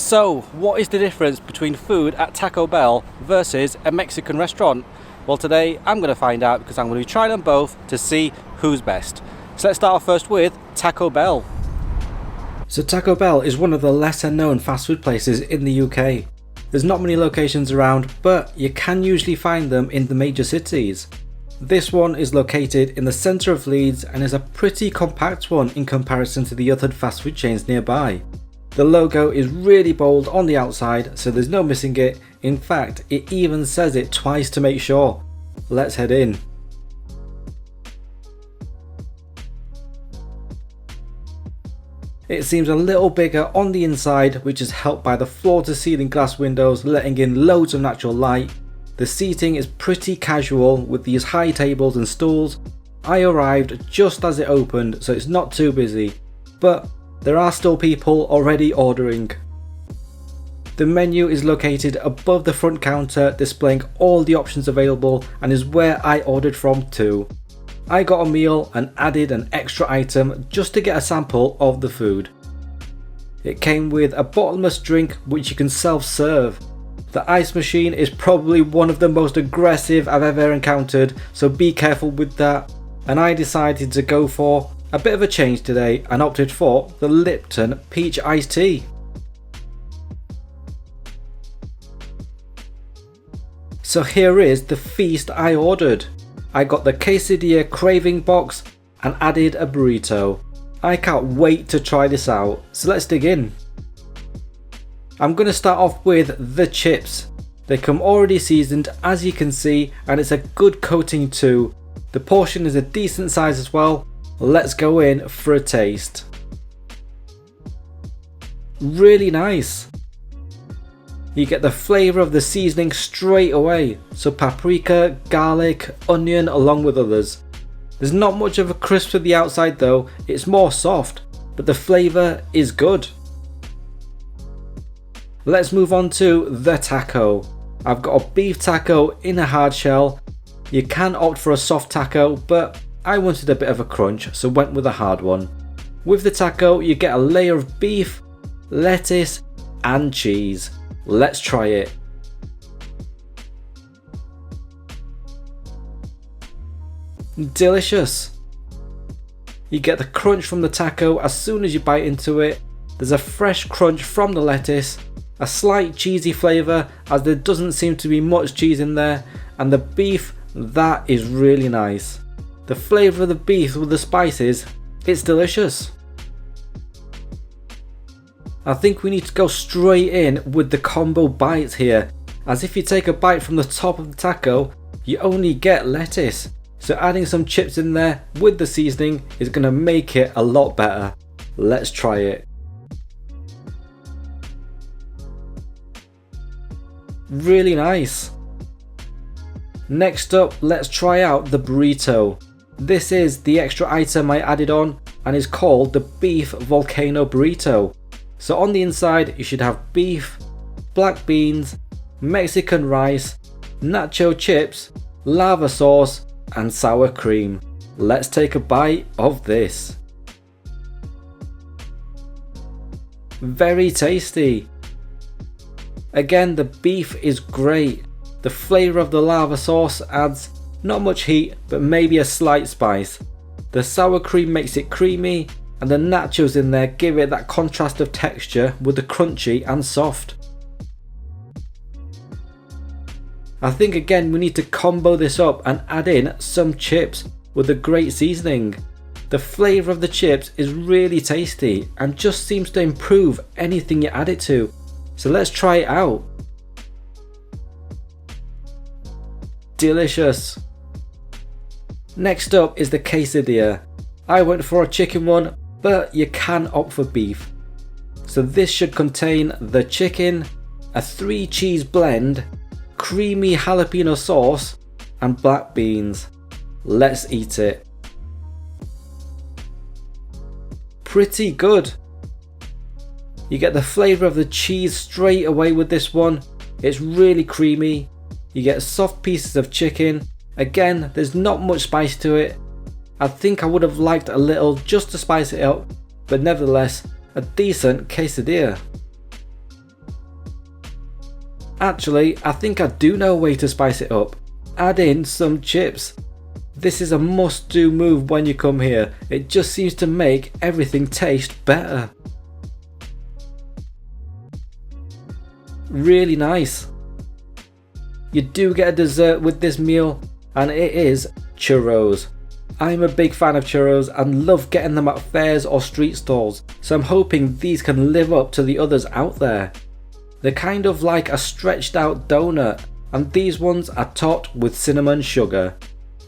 So, what is the difference between food at Taco Bell versus a Mexican restaurant? Well, today I'm going to find out because I'm going to be trying them both to see who's best. So let's start off first with Taco Bell. So Taco Bell is one of the lesser known fast food places in the UK. There's not many locations around, but you can usually find them in the major cities. This one is located in the centre of Leeds and is a pretty compact one in comparison to the other fast food chains nearby. The logo is really bold on the outside, so there's no missing it. In fact, it even says it twice to make sure. Let's head in. It seems a little bigger on the inside, which is helped by the floor to ceiling glass windows letting in loads of natural light. The seating is pretty casual with these high tables and stools. I arrived just as it opened, so it's not too busy, but there are still people already ordering. The menu is located above the front counter, displaying all the options available, and is where I ordered from too. I got a meal and added an extra item just to get a sample of the food. It came with a bottomless drink which you can self-serve. The ice machine is probably one of the most aggressive I've ever encountered, so be careful with that. And I decided to go for a bit of a change today and opted for the Lipton Peach Iced Tea. So here is the feast I ordered. I got the quesadilla craving box and added a burrito. I can't wait to try this out, so let's dig in. I'm going to start off with the chips. They come already seasoned as you can see, and it's a good coating too. The portion is a decent size as well. Let's go in for a taste. Really nice. You get the flavour of the seasoning straight away, so paprika, garlic, onion along with others. There's not much of a crisp to the outside though, it's more soft, but the flavour is good. Let's move on to the taco. I've got a beef taco in a hard shell. You can opt for a soft taco, but I wanted a bit of a crunch, so went with a hard one. With the taco, you get a layer of beef, lettuce, and cheese. Let's try it. Delicious. You get the crunch from the taco as soon as you bite into it. There's a fresh crunch from the lettuce, a slight cheesy flavour as there doesn't seem to be much cheese in there, and the beef, that is really nice. The flavour of the beef with the spices, it's delicious. I think we need to go straight in with the combo bites here, as if you take a bite from the top of the taco, you only get lettuce. So adding some chips in there with the seasoning is going to make it a lot better. Let's try it. Really nice. Next up, let's try out the burrito. This is the extra item I added on and is called the Beef Volcano Burrito. So on the inside you should have beef, black beans, Mexican rice, nacho chips, lava sauce and sour cream. Let's take a bite of this. Very tasty. Again, the beef is great. The flavour of the lava sauce adds not much heat, but maybe a slight spice. The sour cream makes it creamy, and the nachos in there give it that contrast of texture with the crunchy and soft. I think again we need to combo this up and add in some chips with a great seasoning. The flavour of the chips is really tasty and just seems to improve anything you add it to. So let's try it out. Delicious. Next up is the quesadilla. I went for a chicken one, but you can opt for beef. So this should contain the chicken, a 3 cheese blend, creamy jalapeno sauce, and black beans. Let's eat it. Pretty good. You get the flavour of the cheese straight away with this one. It's really creamy. You get soft pieces of chicken. Again, there's not much spice to it. I think I would have liked a little just to spice it up, but nevertheless, a decent quesadilla. Actually, I think I do know a way to spice it up. Add in some chips. This is a must-do move when you come here. It just seems to make everything taste better. Really nice. You do get a dessert with this meal, and it is churros. I'm a big fan of churros and love getting them at fairs or street stalls, so I'm hoping these can live up to the others out there. They're kind of like a stretched out donut, and these ones are topped with cinnamon sugar.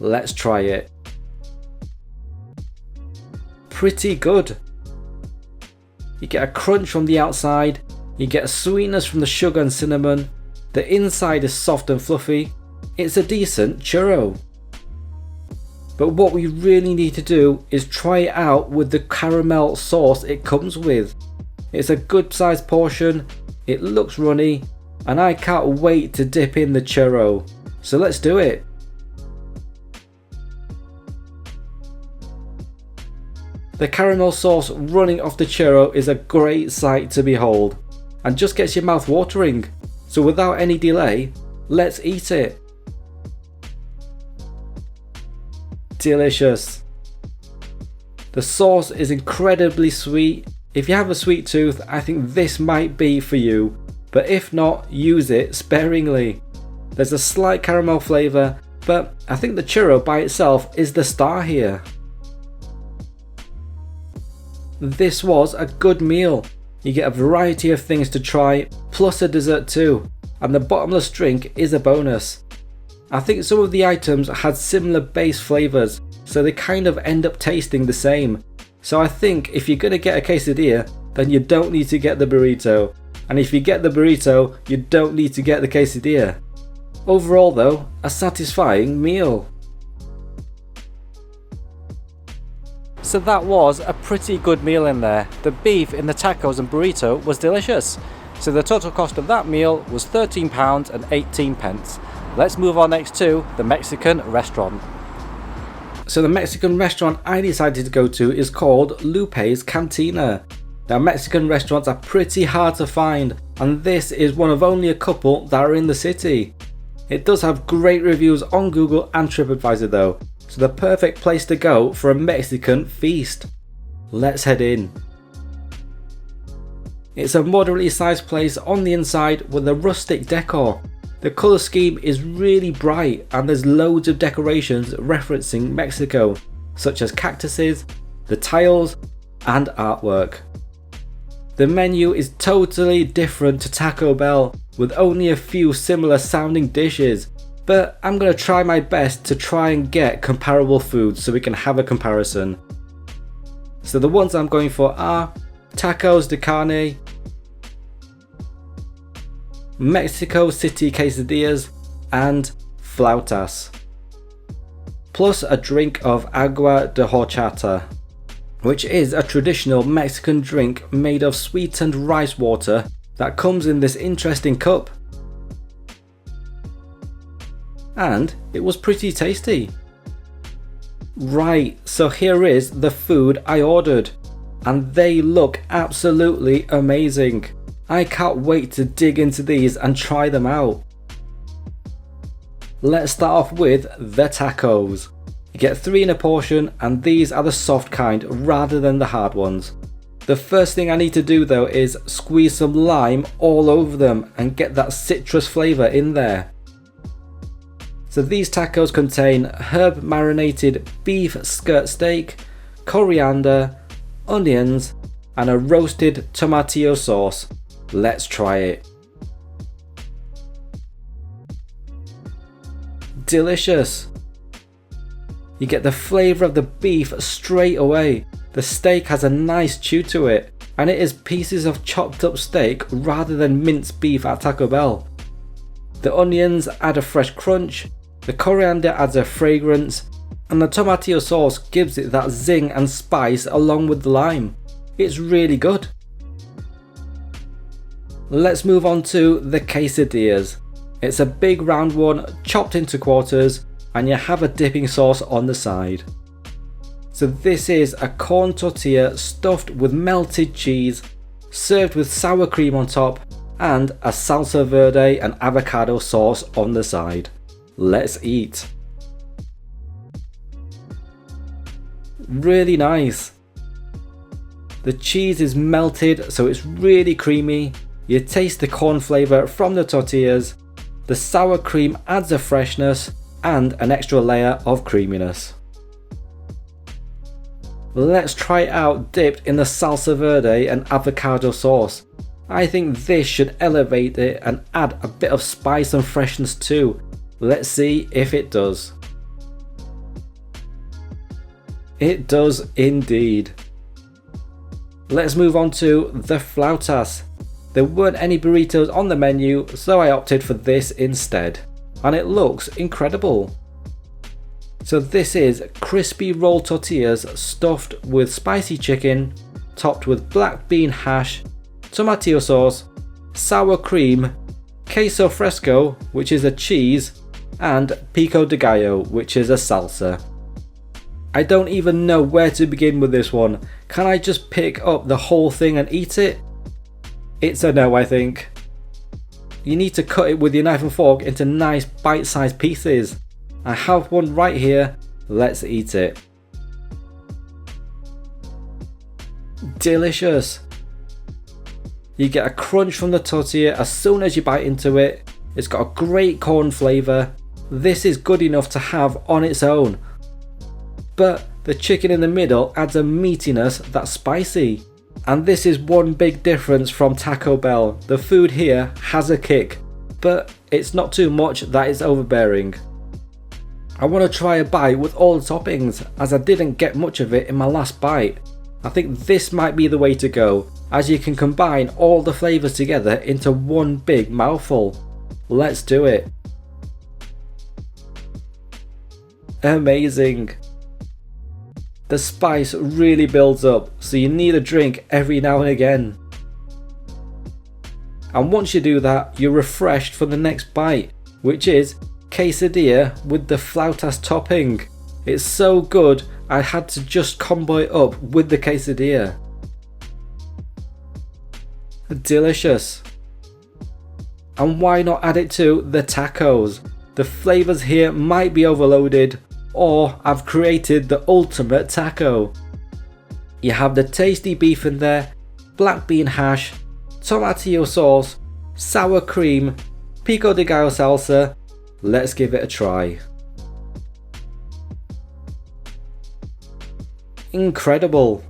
Let's try it. Pretty good. You get a crunch from the outside, you get a sweetness from the sugar and cinnamon, the inside is soft and fluffy. It's a decent churro. But what we really need to do is try it out with the caramel sauce it comes with. It's a good sized portion, it looks runny, and I can't wait to dip in the churro. So let's do it. The caramel sauce running off the churro is a great sight to behold, and just gets your mouth watering. So without any delay, let's eat it. Delicious. The sauce is incredibly sweet. If you have a sweet tooth, I think this might be for you, but if not, use it sparingly. There's a slight caramel flavour, but I think the churro by itself is the star here. This was a good meal. You get a variety of things to try, plus a dessert too, and the bottomless drink is a bonus. I think some of the items had similar base flavours, so they kind of end up tasting the same. So I think if you're going to get a quesadilla, then you don't need to get the burrito. And if you get the burrito, you don't need to get the quesadilla. Overall though, a satisfying meal. So that was a pretty good meal in there. The beef in the tacos and burrito was delicious. So the total cost of that meal was £13.18. Let's move on next to the Mexican restaurant. So the Mexican restaurant I decided to go to is called Lupe's Cantina. Now Mexican restaurants are pretty hard to find, and this is one of only a couple that are in the city. It does have great reviews on Google and TripAdvisor though, so the perfect place to go for a Mexican feast. Let's head in. It's a moderately sized place on the inside with a rustic decor. The colour scheme is really bright and there's loads of decorations referencing Mexico, such as cactuses, the tiles and artwork. The menu is totally different to Taco Bell, with only a few similar sounding dishes, but I'm going to try my best to try and get comparable foods so we can have a comparison. So the ones I'm going for are tacos de carne, Mexico City quesadillas and flautas, plus a drink of agua de horchata, which is a traditional Mexican drink made of sweetened rice water that comes in this interesting cup. And it was pretty tasty. Right, so here is the food I ordered, and they look absolutely amazing. I can't wait to dig into these and try them out. Let's start off with the tacos. You get 3 in a portion, and these are the soft kind rather than the hard ones. The first thing I need to do though is squeeze some lime all over them and get that citrus flavour in there. So these tacos contain herb marinated beef skirt steak, coriander, onions and a roasted tomatillo sauce. Let's try it. Delicious. You get the flavour of the beef straight away. The steak has a nice chew to it, and it is pieces of chopped up steak rather than minced beef at Taco Bell. The onions add a fresh crunch, the coriander adds a fragrance, and the tomatillo sauce gives it that zing and spice along with the lime. It's really good. Let's move on to the quesadillas. It's a big round one chopped into quarters, and you have a dipping sauce on the side. So this is a corn tortilla stuffed with melted cheese, served with sour cream on top, and a salsa verde and avocado sauce on the side. Let's eat. Really nice. The cheese is melted, so it's really creamy. You taste the corn flavour from the tortillas. The sour cream adds a freshness and an extra layer of creaminess. Let's try it out dipped in the salsa verde and avocado sauce. I think this should elevate it and add a bit of spice and freshness too. Let's see if it does. It does indeed. Let's move on to the flautas. There weren't any burritos on the menu, so I opted for this instead. And it looks incredible. So this is crispy rolled tortillas stuffed with spicy chicken, topped with black bean hash, tomatillo sauce, sour cream, queso fresco, which is a cheese, and pico de gallo, which is a salsa. I don't even know where to begin with this one. Can I just pick up the whole thing and eat it? It's a no, I think. You need to cut it with your knife and fork into nice bite-sized pieces. I have one right here. Let's eat it. Delicious. You get a crunch from the tortilla as soon as you bite into it. It's got a great corn flavour. This is good enough to have on its own. But the chicken in the middle adds a meatiness that's spicy. And this is one big difference from Taco Bell. The food here has a kick, but it's not too much that it's overbearing. I want to try a bite with all the toppings, as I didn't get much of it in my last bite. I think this might be the way to go, as you can combine all the flavours together into one big mouthful. Let's do it. Amazing. The spice really builds up, so you need a drink every now and again. And once you do that, you're refreshed for the next bite, which is quesadilla with the flautas topping. It's so good, I had to just combo it up with the quesadilla. Delicious. And why not add it to the tacos? The flavours here might be overloaded, or I've created the ultimate taco. You have the tasty beef in there, black bean hash, tomatillo sauce, sour cream, pico de gallo salsa. Let's give it a try. Incredible.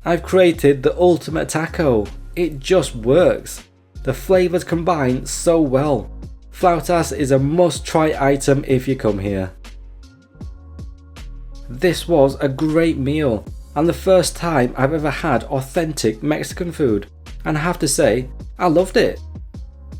I've created the ultimate taco. It just works. The flavours combine so well. Flautas is a must-try item if you come here. This was a great meal and the first time I've ever had authentic Mexican food, and I have to say, I loved it.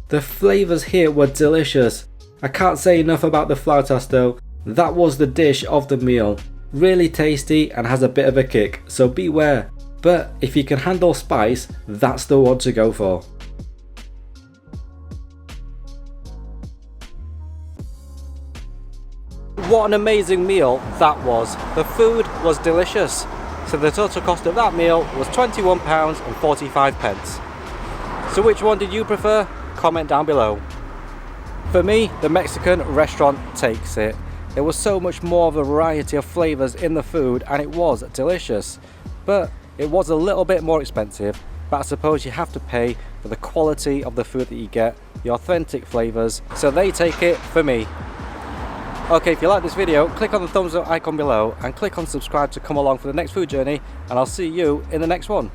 The flavours here were delicious. I can't say enough about the flautas though. That was the dish of the meal. Really tasty and has a bit of a kick, so beware. But if you can handle spice, that's the one to go for. What an amazing meal that was. The food was delicious. So the total cost of that meal was £21.45. So which one did you prefer? Comment down below. For me, the Mexican restaurant takes it. There was so much more of a variety of flavours in the food and it was delicious. But it was a little bit more expensive, but I suppose you have to pay for the quality of the food that you get, the authentic flavours, so they take it for me. Okay, if you like this video, click on the thumbs up icon below and click on subscribe to come along for the next food journey, and I'll see you in the next one.